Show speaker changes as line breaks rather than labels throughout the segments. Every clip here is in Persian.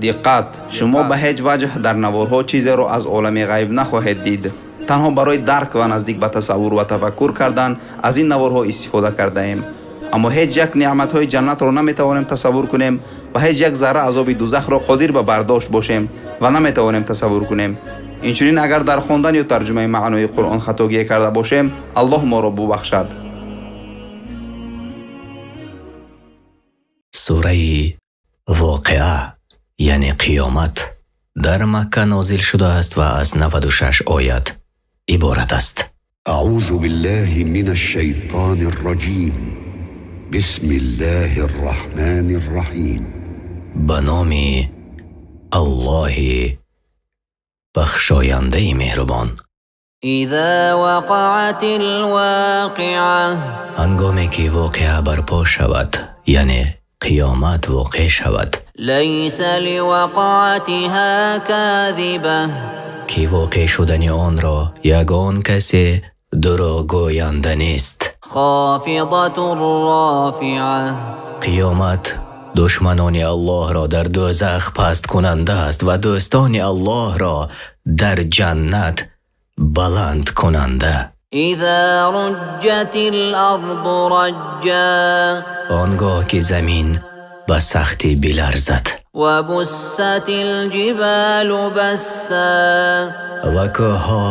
диққат! шумо ба ҳеҷ ваҷҳ дар наворҳо чизеро аз олами ғайб нахоҳед дид. танҳо барои дарк ва наздик ба тасаввур ва тафаккур кардан аз ин наворҳо истифода кардаем. аммо ҳеҷ як неъматҳои ҷаннатро наметавонем тасаввур кунем ва ҳеҷ як зарра азоби дузахро қодир ба бардошт бошем ва наметавонем тасаввур кунем. инчунин агар дар хондан ё тарҷумаи маънои қуръон хатогие карда бошем, аллоҳ моро бубахшад.
сураи воқеа яъне қиёмат дар Макка нозил шудааст ва аз 96 оят иборат аст.
أعوذ بالله من الشيطان الرجيم بسم الله الرحمن الرحيم
ба номи аллоҳи бахшояндаи меҳрубон.
إذا وقعت الواقعة
ҳангоме ки воқеа барпо шавад, яъне қиёмат воқеъ шавад,
ليس لوقعتها كاذبة
ки воқеъ шудани онро ягон касе дурӯғгӯянда нест.
خافضة رافعة
қиёмат душманони Аллоҳро дар дӯзах паст кунанда аст ва дӯстони Аллоҳро дар ҷаннат баланд кунанда.
إذا رجت الأرض رجا
он гоҳ ки замин ба сахтӣ биларзад
وبست الجبال بسا
ва кӯҳҳо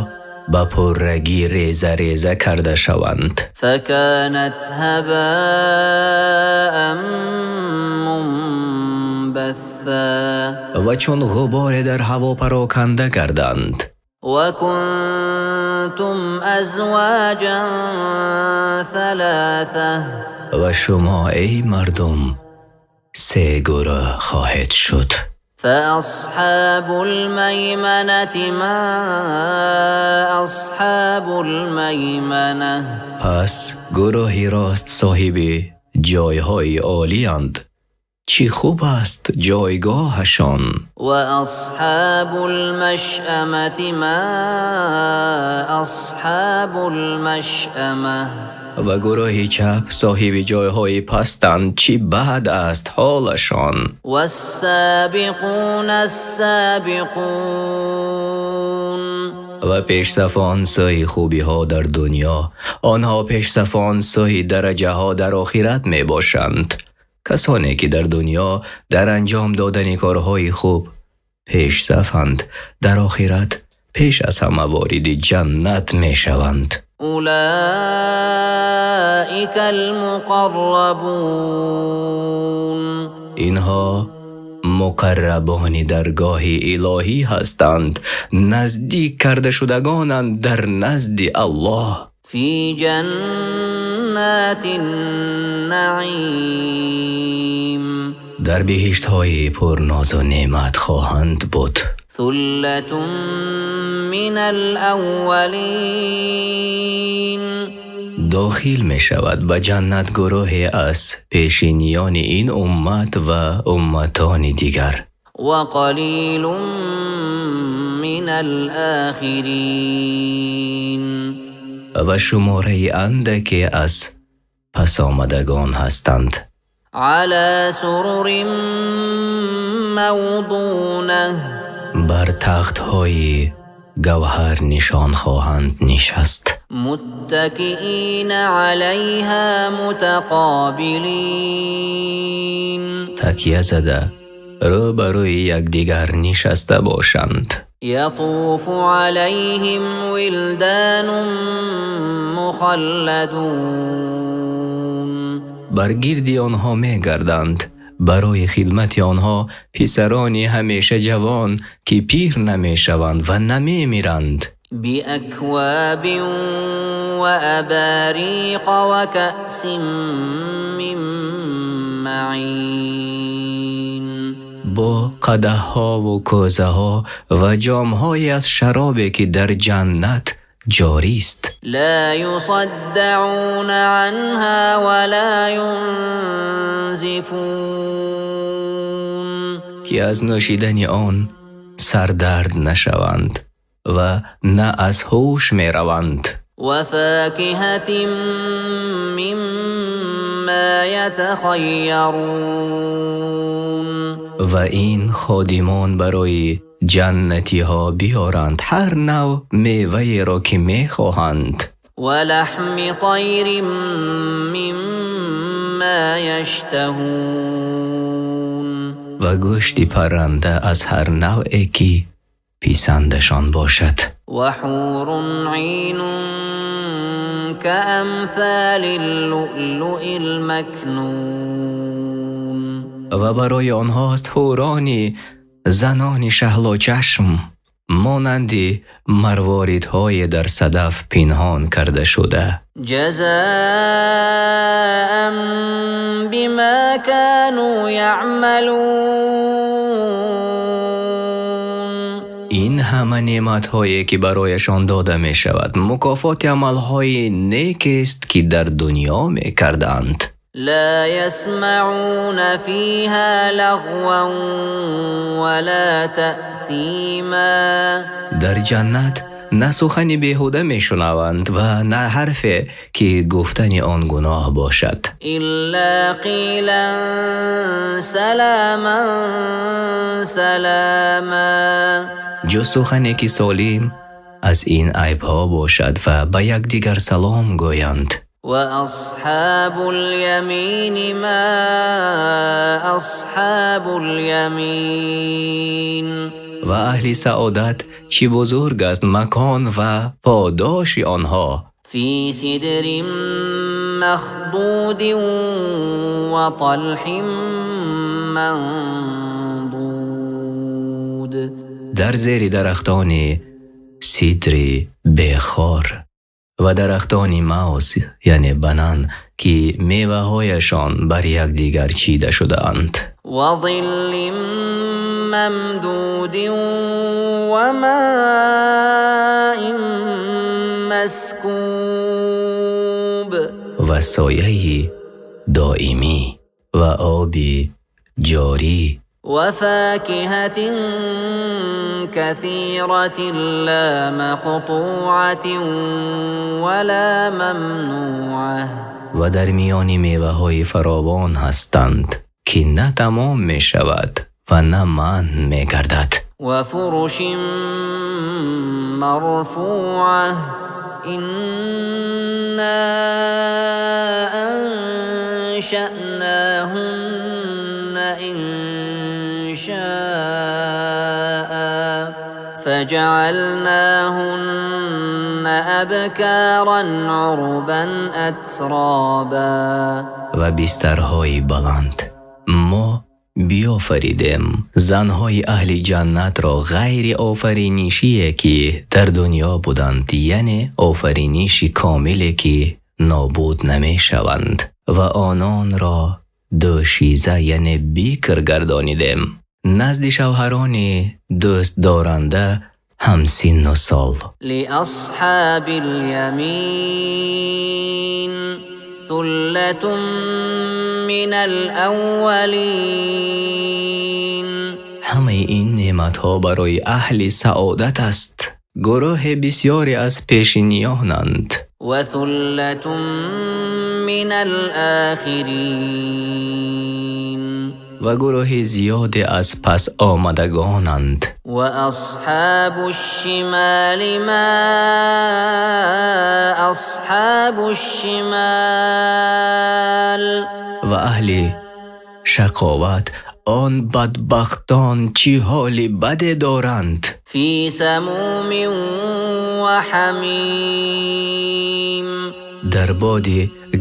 ба пуррагӣ реза реза карда шаванд,
فكانت هباء منبثا
ва чун ғуборе дар ҳаво пароканда гарданд.
وكنتم أزواجا ثلاثة
ва шумо эй мардум се гурӯҳ хоҳед шуд.
فأصحاب الميمنة ما أصحاب الميمنة
пас гурӯҳи рост соҳиби ҷойҳои олиянд. чӣ хуб аст ҷойгоҳашон.
وأصحاب المشأمة ما أصحاب المشأمة
ва гурӯҳи чап соҳиби ҷойҳои пастанд. чӣ бад аст ҳолашон.
والسابقون السابقون
ва пешсафон сӯи хубиҳо дар дунё, онҳо пешсафон сӯи дараҷаҳо дар охират мебошанд. касоне ки дар дунё дар анҷом додани корҳои хуб пешсафанд, дар охират пеш аз ҳама вориди ҷаннат мешаванд.
أولئك المقربون
инҳо муқаррабони даргоҳи илоҳӣ ҳастанд, наздик карда шудагонанд дар назди Аллоҳ.
في جنات النعيم
дар биҳиштҳои пурнозу неъмат хоҳанд буд.
ثلة من الأولين
дохил мешавад ба ҷаннат гурӯҳе аз пешинёни ин уммат ва умматони дигар.
وقليل من الآخرين
ва шумораи андаке аз пасомадагон ҳастанд.
على سرر موضونة
бар тахтҳои гавҳар нишон хоҳанд нишаст.
متكئين عليها متقابلين
такя зада рӯ ба рӯи якдигар нишаста бошанд.
يطوف عليهم ولدان مخلدون
бар гирди онҳо мегарданд. барои хидмати онҳо писарони ҳамеша ҷавон ки пир намешаванд ва намемиранд.
بأكواب وأباريق وكأس من معين
бо қадаҳҳову кӯзаҳо ва ҷомҳое аз шаробе ки дар ҷаннат ҷорист.
لا يصدعون عنها ولا ينزفون
ки аз нӯшидани он сардард нашаванд ва на аз ҳуш мераванд.
وفاكهة مما يتخيرون
و این خادمان برای جنتی ها بیارند هر نوع میوه را که می خواهند
ولحم طیر مما یشتهون
و گوشت پرنده از هر نوعی که پیسندشان باشد
وحور عین كأمثال اللؤلؤ المكنون
و برای آنهاست حورانی زنان شهل و چشم مانندی مرواریدهای در صدف پنهان کرده شده
جزاء بما كانوا يعملون
این همه نعمت‌هایی که برایشان داده می شود مکافات عمل‌های نیک است که در دنیا می کردند
لا يسمعون فيها لغوا ولا تأثيما
در جنت نه سخنی بیهوده می شنوند و نه حرفی که گفتن آن گناه باشد
إلا قيلا سلاما سلاما
جو سخنی که سالم از این عیب‌ها باشد و به یکدیگر سلام گویند
وأصحاب اليمين ما أصحاب اليمين
و اهل سعادت چی بزرگ است مکان و پاداش آنها
في سدر مخضود وطلح منضود
در زیر درختان سیدری بخار و درختان موز یعنی بنان که میوه هایشان بر یک دیگر چیده شده اند
وظل ممدود وماء مسكوب
و سایه دائمی و آبی جاری
وفاكهة كثيرة لا مقطوعة ولا ممنوعة
و در میان میوه های فراوان هستند که نه تمام می شود و نه منع می گردد
وفرش مرفوعة إنا أنشأناهن إنشاء فجعلناهن أبكارا عربا أترابا
و بسترهای بلند ما بیافریدیم زنهای اهل جنت را غیر آفرینشی که در دنیا بودند یعنی آفرینشی کاملی که نابود نمی شوند و آنان را دوشیزه یعنی بیکر گردانیدیم نزد شوهران دوست دارنده همسن و سال
لأصحاب اليمين ثلة من الأولين
همه این نعمت‌ها برای اهل سعادت است گروه بسیاری از پیشینیانند
وثلة من الآخرين
و گروه زیادی از پس آمدگانند
وأصحاب الشمال ما أصحاب الشمال
و اهل شقاوت آن بدبختان چی حالی بد دارند
في سموم وحميم
در باد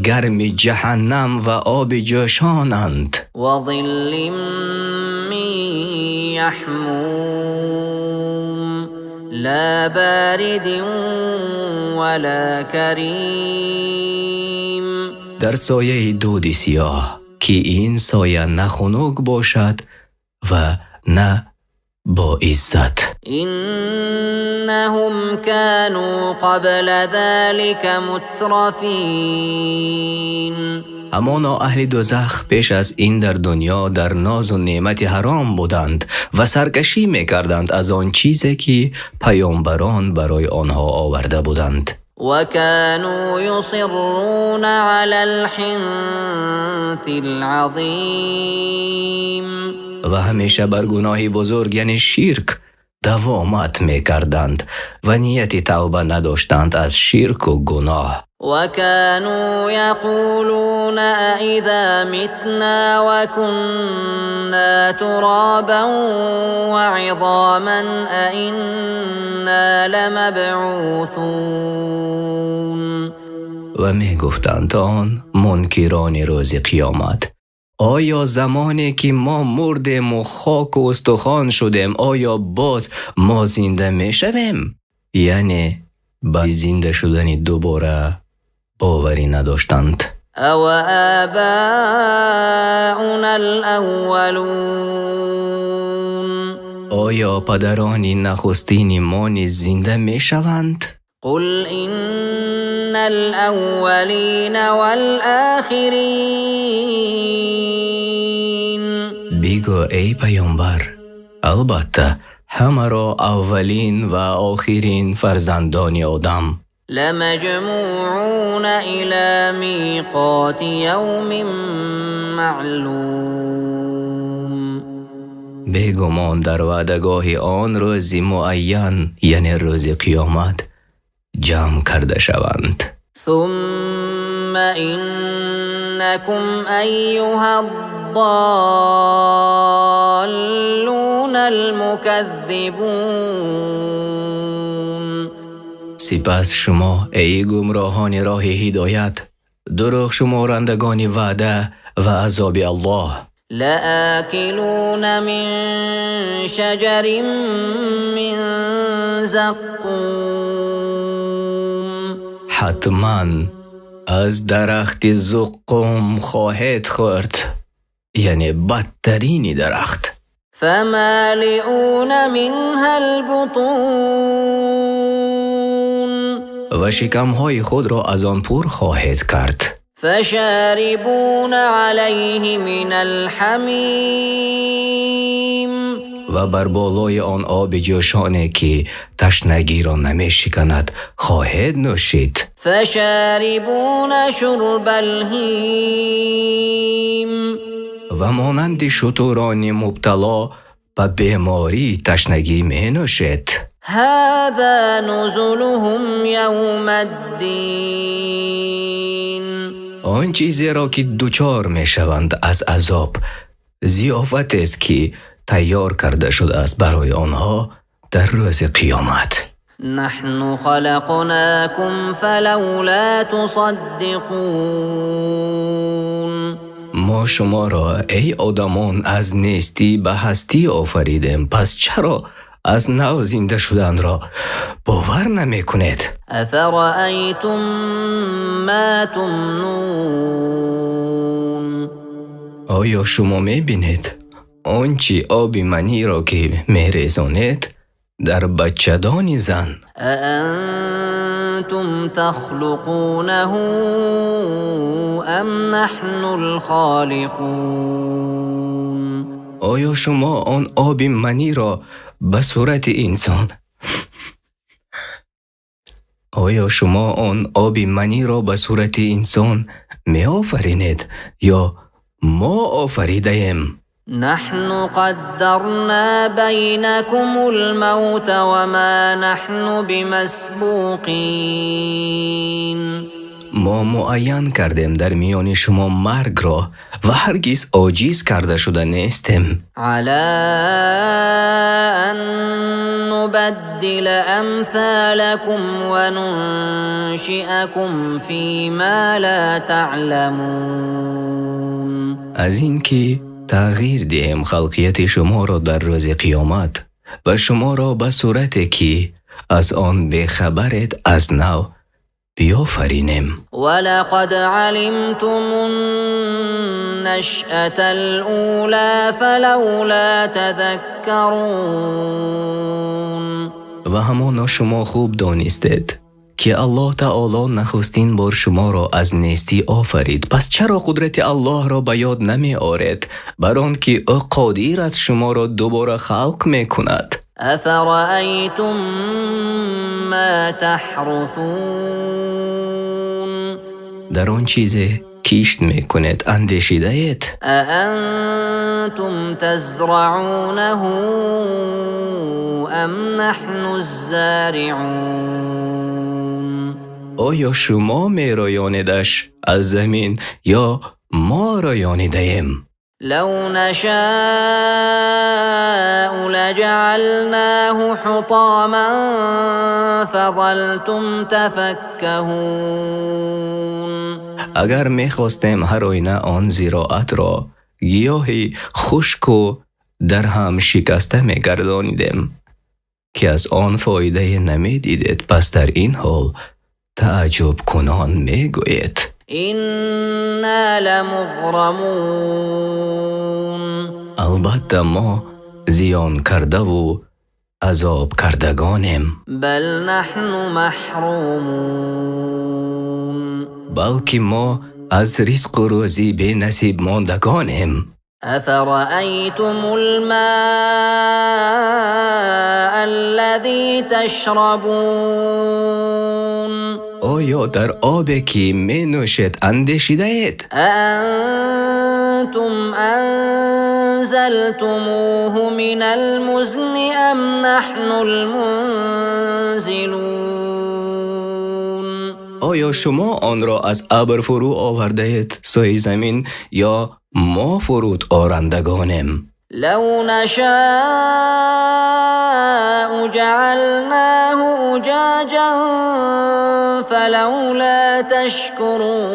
گرم جهنم و آب جوشانند
وظل من يحموم لا بارد ولا كريم
در سایه دود سیاه که این سایه نه خنک باشد و نه با عزت
إنهم كانوا قبل ذلك مترفين
همانا اهل دوزخ پیش از این در دنیا در ناز و نعمت حرام بودند و سرکشی میکردند از آن چیزی که پیامبران برای آنها آورده بودند
وكانوا يصرون على الحنث العظيم
و همیشه بر گناهی بزرگ یعنی شرک دوامت میکردند و نیتی توبه نداشتند از شرک و گناه.
وكانوا يقولون أإذا متنا وكنا ترابا وعظاما أإنا لمبعوثون.
و می گفتند آن منکران روز قیامت: آیا زمانی که ما مردیم و خاک و استخوان شدیم آیا باز ما زنده می شویم؟ یعنی به زنده شدن دوباره باوری نداشتند.
أو آباؤنا الأولون.
آیا پدران نخستین ما نیز زنده می شوند؟
قل إن الأولين والآخرين.
بگو ای پیامبر البته همه را اولین و آخرین فرزندان آدم
لمجموعون إلى ميقات يوم معلوم.
بیگمان در وعدگاه آن روز معین یعنی روز قیامت جمع کرده شوند.
ثم إنكم أيها الضالون المكذبون.
سپس شما ای گمراهان راه هدایت، دروغ شمارندگان وعده و عذاب الله،
لآكلون من شجر من زقوم.
حتما از درخت زقوم خواهد خورد، یعنی بدترین درخت.
فمالئون منها البطون.
و شکمهای خود را از آن پر خواهد کرد.
فشاربون عليه من الحمیم.
و بر بالای آن آب جوشانه که تشنگی را نمی شکند خواهد نوشید.
فشاربون شرب الهیم.
و مانند شتران مبتلا به بیماری تشنگی می نوشید.
هذا نزلهم یوم الدین.
آن چیزی را که دوچار می شوند از عذاب ضیافت است که تیار کرده شده است برای آنها در روز قیامت.
نحن خلقناكم فلولا تصدقون.
ما شما را ای آدمان از نیستی به هستی آفریدیم، پس چرا از نو زنده شدن را باور نمی کنید؟
افرأیتم ما تمنون.
آیا شما می بینید آنچه آب منی را که می ریزانید در بچه‌دان زن؟
اانتم تخلقونه ام نحن الخالقون.
آیا شما آن آب منی را به صورت انسان می آفرینید یا ما آفریده ایم؟
نحن قدرنا بينكم الموت وما نحن بمسبوقين.
ما معین کردیم در میان شما مرگ را و هرگز عاجز کرده شده نیستیم.
على أن نبدل أمثالكم وننشئكم فيما لا تعلمون.
از اینکه تغییر دهیم خلقیت شما را در روز قیامت و شما را به صورتی که از آن بخبرید از نو بیافرینیم.
ولقد علمتم النشأة الأولى فلولا تذكرون.
و همانا شما خوب دانستید که الله تعالی نخستین بار شما را از نیستی آفرید، پس چرا قدرت الله را به یاد نمی آورید بر آن که او قادر است شما را دوباره خلق می کند؟
افرأیتم ما تحرثون.
در آن چیزی کیشت میکنید اندیشیده اید؟
أأنتم تزرعونه أم نحن الزارعون
آیا شما میرایانیدش از زمین یا ما رایانیده ایم؟
لو نشاء لجعلناه حطاما فظلتم تفكهون
اگر میخواستیم هر آینه آن زراعت را گیاهی خشک و در هم شکسته میگردانیدیم که از آن فایده نمیدیدید، پس در این حال تعجب کنان میگویید
إنا لمغرمون
البته ما زیان کرده و عذاب کردگانیم،
بل نحن محرومون
بلکه ما از رزق و روزی بی نصیب ماندگانیم.
أفرأيتم الماء الذي تشربون
آیا در آبی که می نوشید اندیشیده اید؟
أأنتم أنزلتموه من المزن أم نحن المنزلون
آیا شما آن را از ابر فرو آورده اید سوی زمین یا ما فرود آرندگانیم؟
لو نشاء جعلناه أجاجا فلولا تشكرون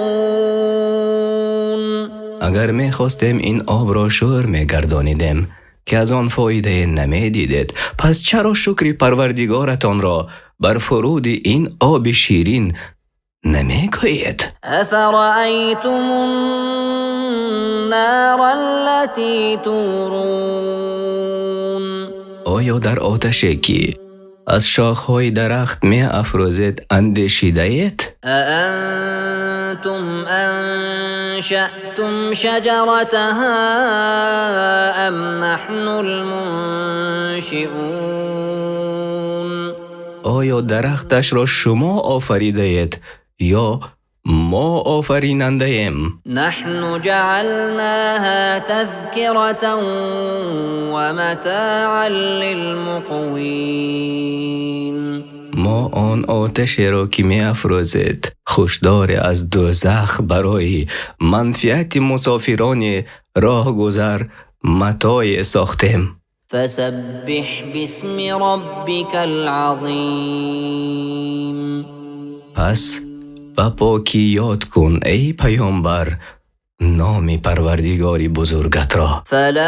اگر می خواستیم این آب را شور می گردانیدیم که از آن فایده نمی دیدید، پس چرا شکر پروردگارتان را بر فرود این آب شیرین نمی گویید؟
أفرأيتم النار التي تورون
آیا در آتشی که از شاخهای درخت می افروزید اندیشیده اید؟
أأنتم أنشأتم شجرتها أم نحن المنشئون
آیا درختش را شما آفریده اید یا ما آفریننده ایم؟
نحن جعلناها تذكرة ومتاعا للمقوين
ما آن آتشی را که می افروزید خوشدار از دوزخ برای منفعت مسافران راه گذر متاع ساختیم.
فسبح باسم ربك العظيم
پس با پاکی یاد کن ای پیامبر نام پروردگاری بزرگت را.
فلا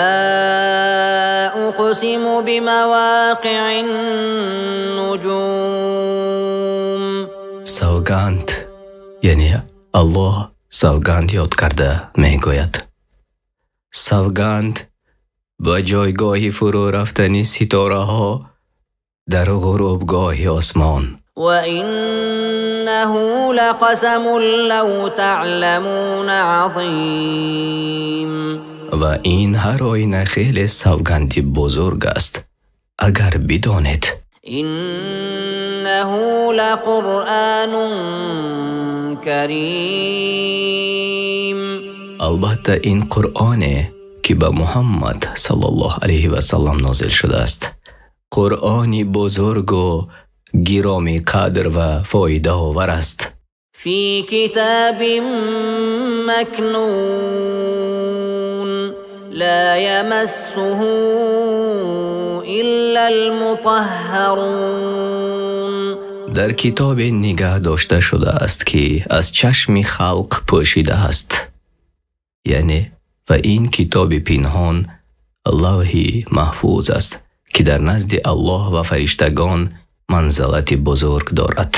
أقسم بمواقع النجوم
سوگند، یعنی الله سوگند یاد کرده می گوید سوگند با جایگاه فرو رفتنی ستاره ها در غروبگاه آسمان.
وإنه لقسم لو تعلمون عظيم
و این هر آینه خیلی سوگندی بزرگ است اگر بدانید.
إنه لقرآن كريم
البته این قرآنه که به محمد صلی الله علیه و سلم نازل شده است، قرآنی بزرگ و گرامی قدر و فایده آور است.
في كتاب مكنون لا يمسه إلا المطهرون
در کتاب نگه داشته شده است که از چشم خلق پوشیده است، یعنی و این کتاب پنهان لوح محفوظ است که در نزد الله و فرشتگان منزلت بزرگ دارد.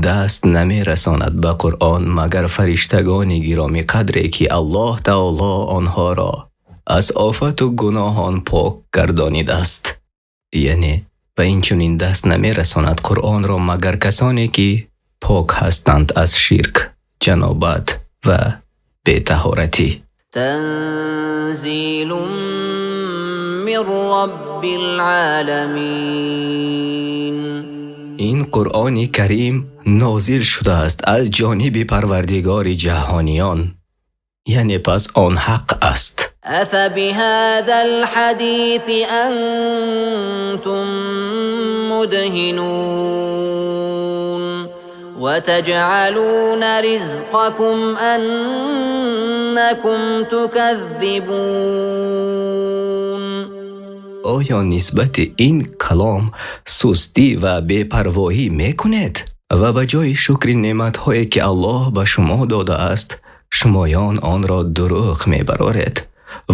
دست نمی رساند به قرآن مگر فرشتگان گرامی قدری که الله تعالی آنها را از آفت و گناهان پاک گردانیده است. یعنی و این چنین دست نمی رساند قرآن را مگر کسانی که پاک هستند از شرک، جنابت و بی‌طهارتی.
تنزیل من رب العالمین
این قرآن کریم نازل شده است از جانب پروردگار جهانیان. یعنی پس آن حق است.
أفبهذا الحديث أنتم مدهنون وتجعلون رزقكم أنكم تكذبون.
آیا نسبت این کلام سستی و بی‌پروایی میکنید و به جای شکر نعمت‌هایی که الله به شما داده است شمایان آن را دروغ میبرارید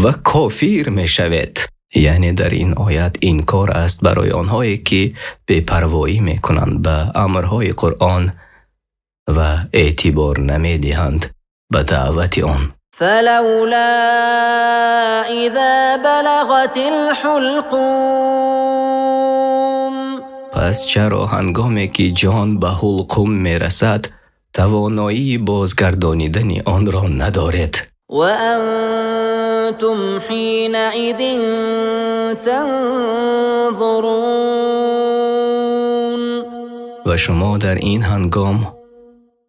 و کافر میشوید؟ یعنی در این آیت این کار است برای آنهایی که بی‌پروایی میکنند به امرهای قرآن و اعتبار نمیدهند به دعوت آن.
فلولا إذا بلغت الحلقوم.
پس چرا هنگامی که جان به حلقوم میرسد توانایی بازگردانیدن آن را ندارد
وأنتم حينئذ تنظرون.
و شما در این هنگام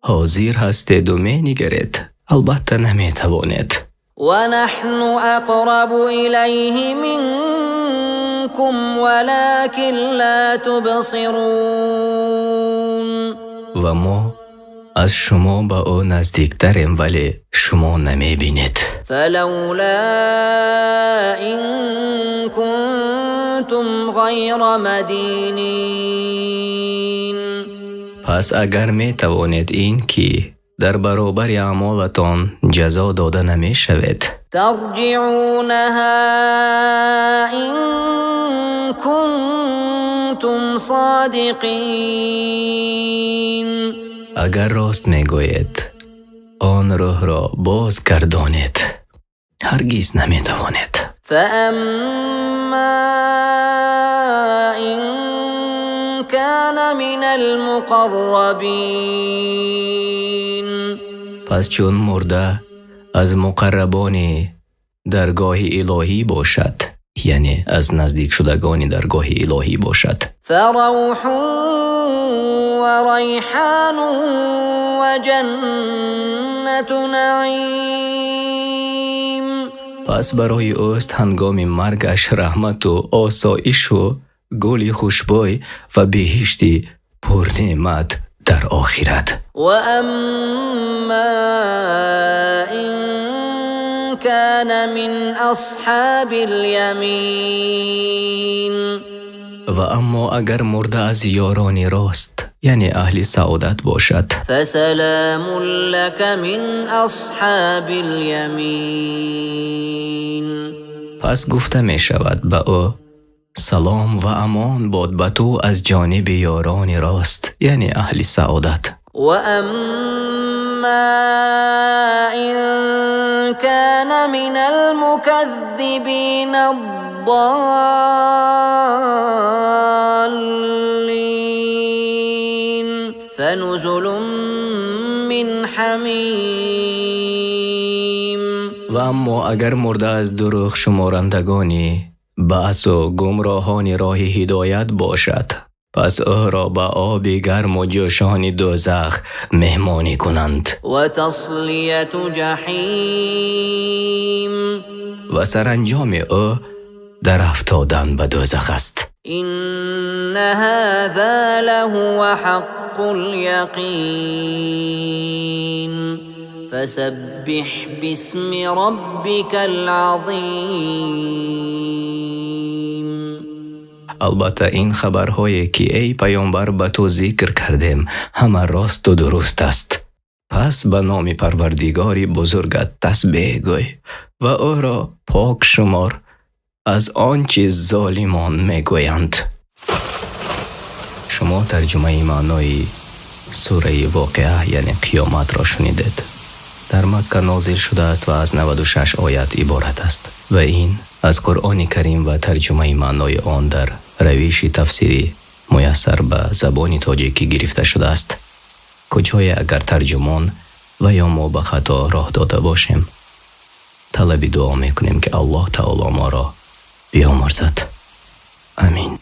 حاضر هستید و می‌نگرید، البته نمیتوانید.
ونحن أقرب إليه منكم ولكن لا تبصرون.
و ما از شما به او نزدیکتریم ولی شما نمیبینید.
فلولا إن كنتم غير مدينين.
پس اگر میتوانید این که در برابر اعمالتان جزا داده نمی شود
ترجعونها إن كنتم صادقين.
اگر راست میگویید آن روح را بازگردانید. هرگز نمیتوانید.
فأما إن كان من المقربين.
پس چون مرده از مقربان درگاه الهی باشد، یعنی از نزدیک شدگان درگاه الهی باشد،
فروح وریحان وجنة نعیم.
پس برای اوست هنگام مرگش رحمت و آسایش و گل خوشبوی و بهشتی پر نعمت در آخرت.
وأما إن كان من أصحاب اليمين.
و اما اگر مرده از یاران راست، یعنی اهل سعادت باشد،
فسلام لك من أصحاب اليمين.
پس گفته می شود به او سلام و امان باد به تو از جانب یاران راست، یعنی اهل سعادت.
وأما إن كان من المكذبين الضالين فنزل من حمیم.
و اما اگر مرده از دروغ شمارندگانی بحث و گمراهان راه هدایت باشد، پس او را به آب گرم و جوشان دوزخ مهمانی کنند.
و تصلیة جحیم.
و سرانجام او در افتادن به دوزخ است.
إن هذا لهو حق اليقين فسبح باسم ربك العظيم.
البته این خبرهایی که ای پیامبر به تو ذکر کردیم همه راست و درست است. پس به نام پروردگاری بزرگت تسبیح گوی و او را پاک شمار از آنچه ظالمان میگویند. شما ترجمه معنای سوره واقعه یعنی قیامت را شنیدید. در مکه نازل شده است و از 96 آیت عبارت است و این از قرآن کریم و ترجمه معنای آن در روش تفسیری میسر به زبان تاجیکی گرفته شده است. کجای اگر ترجمان و یا ما به خطا راه داده باشیم طلب دعا میکنیم که الله تعالی ما را بیامرزد. آمین.